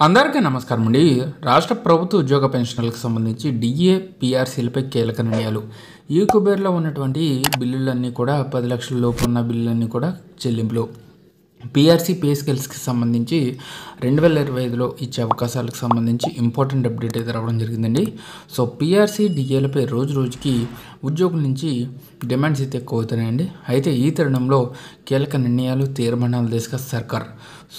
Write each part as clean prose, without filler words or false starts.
అందరికీ నమస్కారం అండి. రాష్ట్ర ప్రభుత్వ ఉద్యోగ పెన్షన్లకు సంబంధించి డిఏ పిఆర్సీలపై కీలక నిర్ణయాలు. ఈ కుబేర్లో ఉన్నటువంటి బిల్లులన్నీ కూడా 10 లక్షల లోపు ఉన్న బిల్లులన్నీ కూడా చెల్లింపులు. పిఆర్సీ పే స్కేల్స్కి సంబంధించి 2025లో ఇచ్చే అవకాశాలకు సంబంధించి ఇంపార్టెంట్ అప్డేట్ అయితే రావడం జరిగిందండి. సో పిఆర్సీ డిఏలపై రోజు రోజుకి ఉద్యోగుల నుంచి డిమాండ్స్ అయితే ఎక్కువ అవుతున్నాయండి. అయితే ఈ తరుణంలో కీలక నిర్ణయాలు తీర్మానాలు దిశగా సర్కార్.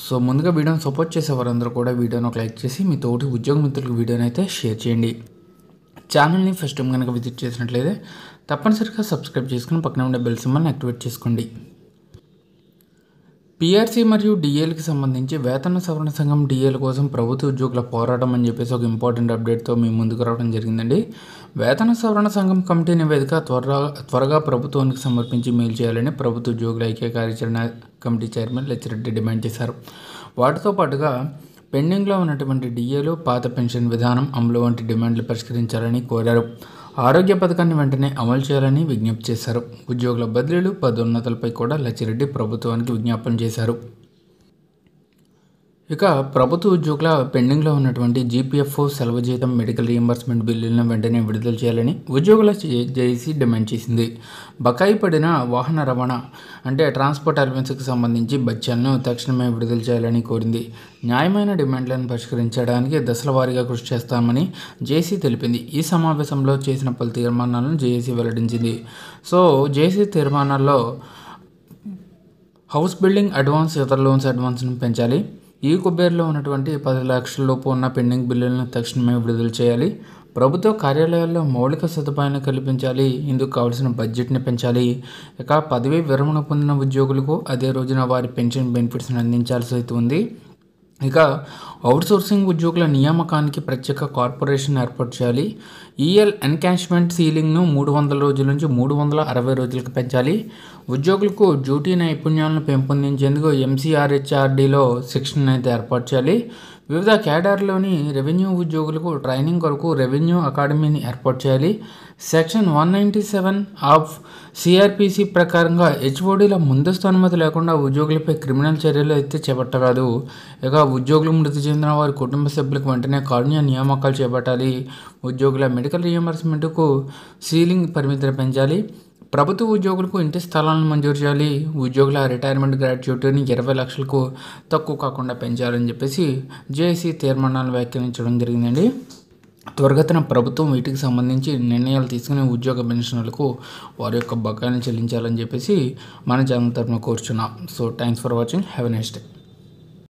సో ముందుగా వీడియోని సపోర్ట్ చేసే వారందరూ కూడా వీడియోని ఒక లైక్ చేసి మీ తోటి ఉద్యోగ మిత్రులకు వీడియోని అయితే షేర్ చేయండి. ఛానల్ని ఫస్ట్ టైం కనుక విజిట్ చేసినట్లయితే తప్పనిసరిగా సబ్స్క్రైబ్ చేసుకుని పక్కన ఉండే బెల్ సింబల్ని యాక్టివేట్ చేసుకోండి. పిఆర్సీ మరియు డిఏలకు సంబంధించి వేతన సవరణ సంఘం డిఏల కోసం ప్రభుత్వ ఉద్యోగుల పోరాటం అని చెప్పేసి ఒక ఇంపార్టెంట్ అప్డేట్తో మీ ముందుకు రావడం జరిగిందండి. వేతన సవరణ సంఘం కమిటీ నివేదిక త్వరగా ప్రభుత్వానికి సమర్పించి మెయిల్ చేయాలని ప్రభుత్వ ఉద్యోగుల ఐక్య కార్యాచరణ కమిటీ చైర్మన్ లచ్చిరెడ్డి డిమాండ్ చేశారు. వాటితో పాటుగా పెండింగ్లో ఉన్నటువంటి డిఏలు, పాత పెన్షన్ విధానం అమలు వంటి డిమాండ్లు పరిష్కరించాలని కోరారు. ఆరోగ్య పథకాన్ని వెంటనే అమలు చేయాలని విజ్ఞప్తి చేశారు. ఉద్యోగుల బదిలీలు, పదోన్నతులపై కూడా లచ్చిరెడ్డి ప్రభుత్వానికి విజ్ఞాపన చేశారు. ఇక ప్రభుత్వ ఉద్యోగుల పెండింగ్లో ఉన్నటువంటి జీపీఎఫ్, సెలవు జీతం, మెడికల్ రీయింబర్స్మెంట్ బిల్లులను వెంటనే విడుదల చేయాలని ఉద్యోగుల జేఏసీ డిమాండ్ చేసింది. బకాయి పడిన వాహన రవాణా అంటే ట్రాన్స్పోర్ట్ అలవెన్స్కి సంబంధించి బడ్జెట్ను తక్షణమే విడుదల చేయాలని కోరింది. న్యాయమైన డిమాండ్లను పరిష్కరించడానికి దశల వారీగా కృషి చేస్తామని జేఏసీ తెలిపింది. ఈ సమావేశంలో చేసిన పలు తీర్మానాలను జేఏసీ వెల్లడించింది. సో జేఏసీ తీర్మానాల్లో హౌస్ బిల్డింగ్ అడ్వాన్స్, ఇతర లోన్స్ అడ్వాన్స్ను పెంచాలి. ఈ కుబేర్లో ఉన్నటువంటి 10 లక్షల లోపు ఉన్న పెండింగ్ బిల్లులను తక్షణమే విడుదల చేయాలి. ప్రభుత్వ కార్యాలయాల్లో మౌలిక సదుపాయాలను కల్పించాలి. ఇందుకు కావాల్సిన బడ్జెట్ని పెంచాలి. ఇక పదవీ విరమణ పొందిన ఉద్యోగులకు అదే రోజున వారి పెన్షన్ బెనిఫిట్స్ని అందించాల్సి అయితే ఉంది. ఇక అవుట్సోర్సింగ్ ఉద్యోగుల నియామకానికి ప్రత్యేక కార్పొరేషన్ ఏర్పాటు చేయాలి. ఈఎల్ ఎన్కాష్మెంట్ సీలింగ్ను 300 రోజుల నుంచి 360 రోజులకు పెంచాలి. ఉద్యోగులకు డ్యూటీ నైపుణ్యాలను పెంపొందించేందుకు ఎంసీఆర్హెచ్ఆర్డీలో శిక్షణ అయితే ఏర్పాటు చేయాలి. వివిధ కేడర్లోని రెవెన్యూ ఉద్యోగులకు ట్రైనింగ్ కొరకు రెవెన్యూ అకాడమీని ఏర్పాటు చేయాలి. సెక్షన్ 197 ఆఫ్ సిఆర్పిసి ప్రకారంగా హెచ్ఓడీల ముందస్తు అనుమతి లేకుండా ఉద్యోగులపై క్రిమినల్ చర్యలు అయితే చేపట్టరాదు. ఇక ఉద్యోగులు మృతి చెందిన వారి కుటుంబ సభ్యులకు వెంటనే కారుణ్య నియామకాలు చేపట్టాలి. ఉద్యోగుల మెడికల్ రీయింబర్స్మెంట్కు సీలింగ్ పరిమితిని పెంచాలి. ప్రభుత్వ ఉద్యోగులకు ఇంటి స్థలాలను మంజూరు చేయాలి. ఉద్యోగుల రిటైర్మెంట్ గ్రాట్యుటీని 20 లక్షలకు తక్కువ కాకుండా పెంచాలని చెప్పేసి జేఏసీ తీర్మానాలు వ్యాఖ్యానించడం జరిగిందండి. త్వరగతిన ప్రభుత్వం వీటికి సంబంధించి నిర్ణయాలు తీసుకుని ఉద్యోగ పెన్షన్లకు వారి యొక్క బకాయిలను చెల్లించాలని చెప్పేసి మన ఛానల్ తరఫున కోరుచున్నాం. So thanks for watching. Have a nice day.